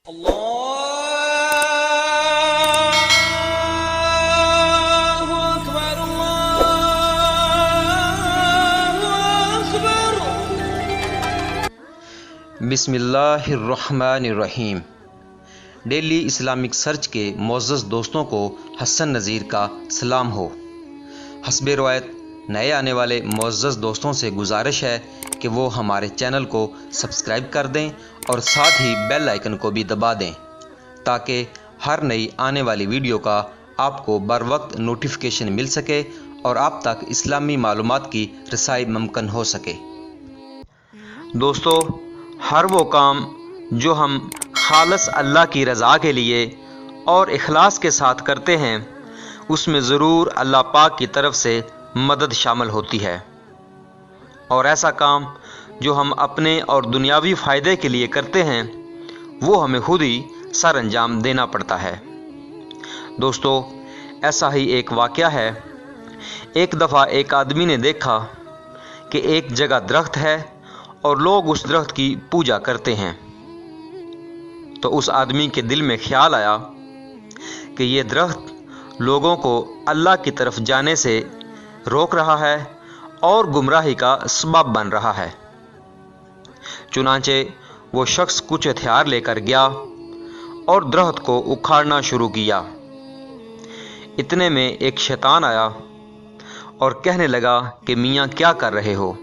Allahu Akbar, Allahu Akbar। बिस्मिल्लाहिर्रहमानिर्रहीम। Daily Islamic search के मुअज़्ज़ज़ दोस्तों को हसन नज़ीर का सलाम हो। हस्बे रवायत नए आने वाले मुअज़्ज़ज़ दोस्तों से गुजारिश है कि वो हमारे चैनल को सब्सक्राइब कर दें और साथ ही बेल आइकन को भी दबा दें ताकि हर नई आने वाली वीडियो का आपको बर वक्त नोटिफिकेशन मिल सके और आप तक इस्लामी मालूमात की रसाई मुमकिन हो सके। दोस्तों, हर वो काम जो हम खालिस अल्लाह की रज़ा के लिए और इखलास के साथ करते हैं उसमें ज़रूर अल्लाह पाक की तरफ से मदद शामिल होती है, और ऐसा काम जो हम अपने और दुनियावी फ़ायदे के लिए करते हैं वो हमें खुद ही सर अंजाम देना पड़ता है। दोस्तों, ऐसा ही एक वाक़या है। एक दफ़ा एक आदमी ने देखा कि एक जगह दरख्त है और लोग उस दरख्त की पूजा करते हैं। तो उस आदमी के दिल में ख्याल आया कि ये दरख्त लोगों को अल्लाह की तरफ जाने से रोक रहा है और गुमराही का सबब बन रहा है। चुनांचे वो शख्स कुछ हथियार लेकर गया और दरख्त को उखाड़ना शुरू किया। इतने में एक शैतान आया और कहने लगा कि मियाँ क्या कर रहे हो?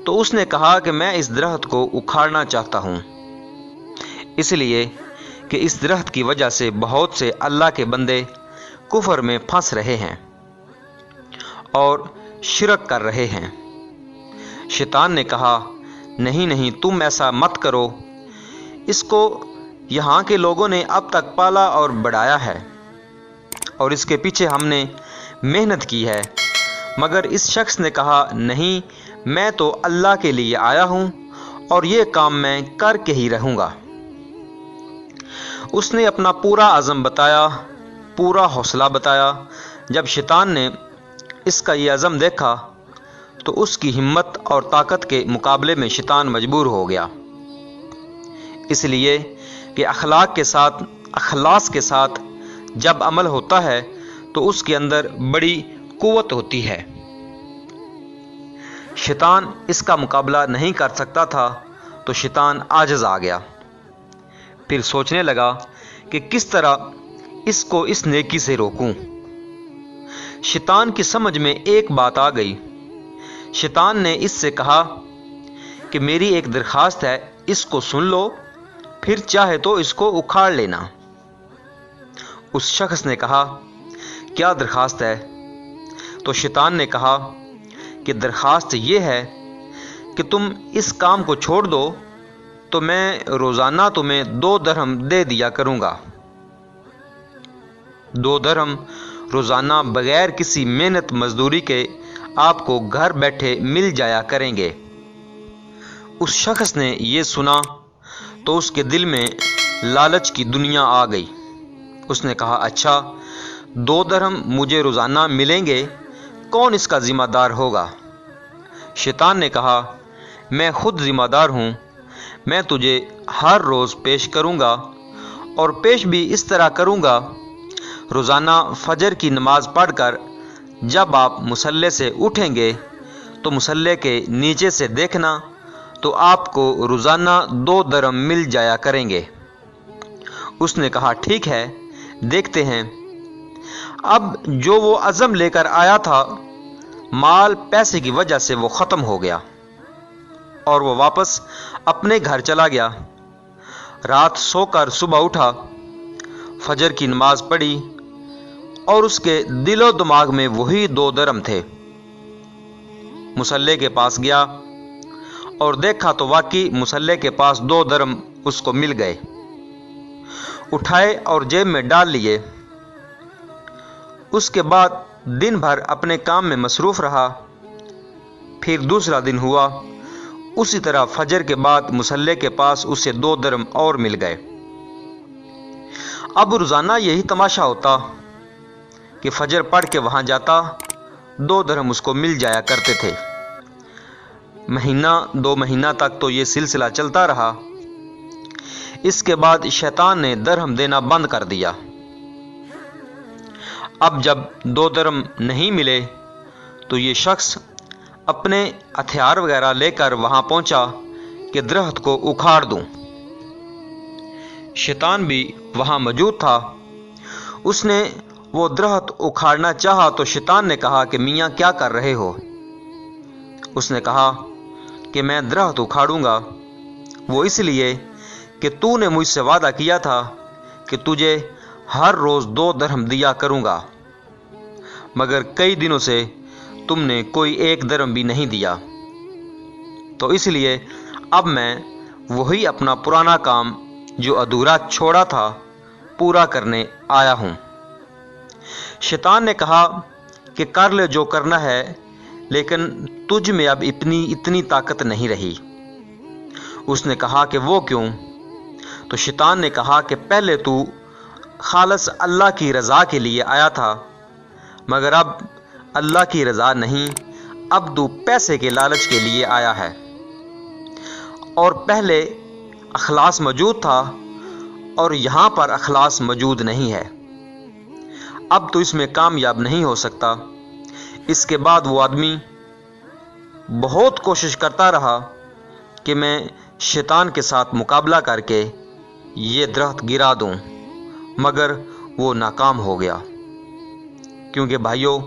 तो उसने कहा कि मैं इस दरख्त को उखाड़ना चाहता हूँ, इसलिए कि इस दरख्त की वजह से बहुत से अल्लाह के बंदे कुफर में फंस रहे हैं और शिरक कर रहे हैं। शैतान ने कहा, नहीं नहीं, तुम ऐसा मत करो। इसको यहाँ के लोगों ने अब तक पाला और बढ़ाया है और इसके पीछे हमने मेहनत की है, मगर इस शख्स ने कहा, नहीं, मैं तो अल्लाह के लिए आया हूँ और ये काम मैं करके ही रहूँगा। उसने अपना पूरा अज़म बताया, पूरा हौसला बताया। जब शैतान ने इसका ये अज़म देखा तो उसकी हिम्मत और ताकत के मुकाबले में शैतान मजबूर हो गया, इसलिए कि अखलाक के साथ, अखलास के साथ जब अमल होता है तो उसके अंदर बड़ी कुव्वत होती है। शैतान इसका मुकाबला नहीं कर सकता था तो शैतान आजिज़ आ गया। फिर सोचने लगा कि किस तरह इसको इस नेकी से रोकूं। शैतान की समझ में एक बात आ गई। शैतान ने इससे कहा कि मेरी एक दरखास्त है, इसको सुन लो, फिर चाहे तो इसको उखाड़ लेना। उस शख्स ने कहा, क्या दरखास्त है? तो शैतान ने कहा कि दरखास्त ये है कि तुम इस काम को छोड़ दो तो मैं रोज़ाना तुम्हें 2 दरहम दे दिया करूँगा। 2 दरहम रोज़ाना बग़ैर किसी मेहनत मजदूरी के आपको घर बैठे मिल जाया करेंगे। उस शख्स ने ये सुना तो उसके दिल में लालच की दुनिया आ गई। उसने कहा, अच्छा, 2 दरहम मुझे रोज़ाना मिलेंगे, कौन इसका ज़िम्मेदार होगा? शैतान ने कहा, मैं खुद ज़िम्मेदार हूँ, मैं तुझे हर रोज़ पेश करूँगा और पेश भी इस तरह करूँगा। रोज़ाना फजर की नमाज़ पढ़कर जब आप मुसल्ले से उठेंगे तो मुसल्ले के नीचे से देखना तो आपको रोज़ाना 2 दरहम मिल जाया करेंगे। उसने कहा, ठीक है, देखते हैं। अब जो वो अज़म लेकर आया था, माल पैसे की वजह से वो ख़त्म हो गया और वो वापस अपने घर चला गया। रात सोकर सुबह उठा, फजर की नमाज पढ़ी और उसके दिलो दिमाग में वही 2 दरहम थे। मुसल्ले के पास गया और देखा तो वाकई मुसल्ले के पास 2 दरहम उसको मिल गए। उठाए और जेब में डाल लिए। उसके बाद दिन भर अपने काम में मसरूफ़ रहा। फिर दूसरा दिन हुआ, उसी तरह फजर के बाद मुसल्ले के पास उसे 2 दरहम और मिल गए। अब रोज़ाना यही तमाशा होता कि फजर पढ़ के वहाँ जाता, 2 दरहम उसको मिल जाया करते थे। महीना 2 महीना तक तो ये सिलसिला चलता रहा। इसके बाद शैतान ने दरहम देना बंद कर दिया। अब जब 2 दरहम नहीं मिले तो ये शख्स अपने हथियार वगैरह लेकर वहां पहुंचा कि दरख्त को उखाड़ दूं। शैतान भी वहां मौजूद था। उसने वो दरख्त उखाड़ना चाहा तो शैतान ने कहा कि मियाँ क्या कर रहे हो? उसने कहा कि मैं दरख्त उखाड़ूंगा, वो इसलिए कि तूने मुझसे वादा किया था कि तुझे हर रोज़ 2 दरहम दिया करूंगा, मगर कई दिनों से तुमने कोई 1 दरहम भी नहीं दिया, तो इसलिए अब मैं वही अपना पुराना काम जो अधूरा छोड़ा था पूरा करने आया हूं। शैतान ने कहा कि कर ले जो करना है, लेकिन तुझ में अब इतनी ताकत नहीं रही। उसने कहा कि वो क्यों? तो शैतान ने कहा कि पहले तू खालस अल्लाह की रज़ा के लिए आया था, मगर अब अल्लाह की रज़ा नहीं, अब तू पैसे के लालच के लिए आया है। और पहले अखलास मौजूद था और यहाँ पर अखलास मौजूद नहीं है। अब तो इसमें कामयाब नहीं हो सकता। इसके बाद वो आदमी बहुत कोशिश करता रहा कि मैं शैतान के साथ मुकाबला करके ये दरख्त गिरा दूं, मगर वो नाकाम हो गया। क्योंकि भाइयों,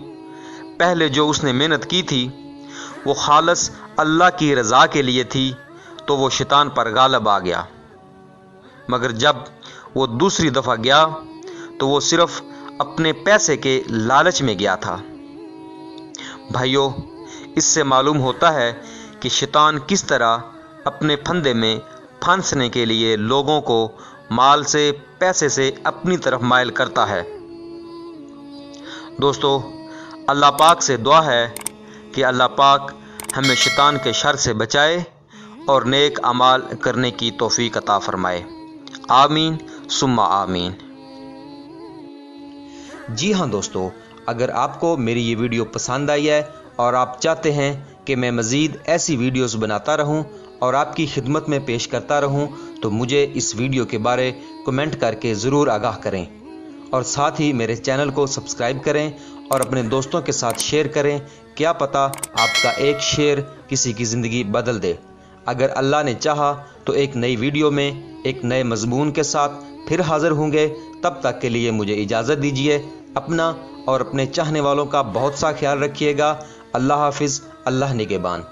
पहले जो उसने मेहनत की थी वो खालस अल्लाह की रज़ा के लिए थी, तो वो शैतान पर गालिब आ गया। मगर जब वो दूसरी दफ़ा गया तो वो सिर्फ अपने पैसे के लालच में गया था। भाइयों, इससे मालूम होता है कि शैतान किस तरह अपने फंदे में फंसने के लिए लोगों को माल से, पैसे से अपनी तरफ माइल करता है। दोस्तों, अल्लाह पाक से दुआ है कि अल्लाह पाक हमें शैतान के शर से बचाए और नेक अमाल करने की तौफीक अता फरमाए। आमीन सुम्मा आमीन। जी हाँ दोस्तों, अगर आपको मेरी ये वीडियो पसंद आई है और आप चाहते हैं कि मैं मज़ीद ऐसी वीडियोस बनाता रहूं और आपकी खिदमत में पेश करता रहूं, तो मुझे इस वीडियो के बारे कमेंट करके ज़रूर आगाह करें और साथ ही मेरे चैनल को सब्सक्राइब करें और अपने दोस्तों के साथ शेयर करें। क्या पता आपका एक शेयर किसी की ज़िंदगी बदल दे। अगर अल्लाह ने चाहा तो एक नई वीडियो में एक नए मजमून के साथ फिर हाज़िर होंगे। तब तक के लिए मुझे इजाज़त दीजिए। अपना और अपने चाहने वालों का बहुत सा ख्याल रखिएगा। अल्लाह हाफिज़, अल्लाह निगहबान।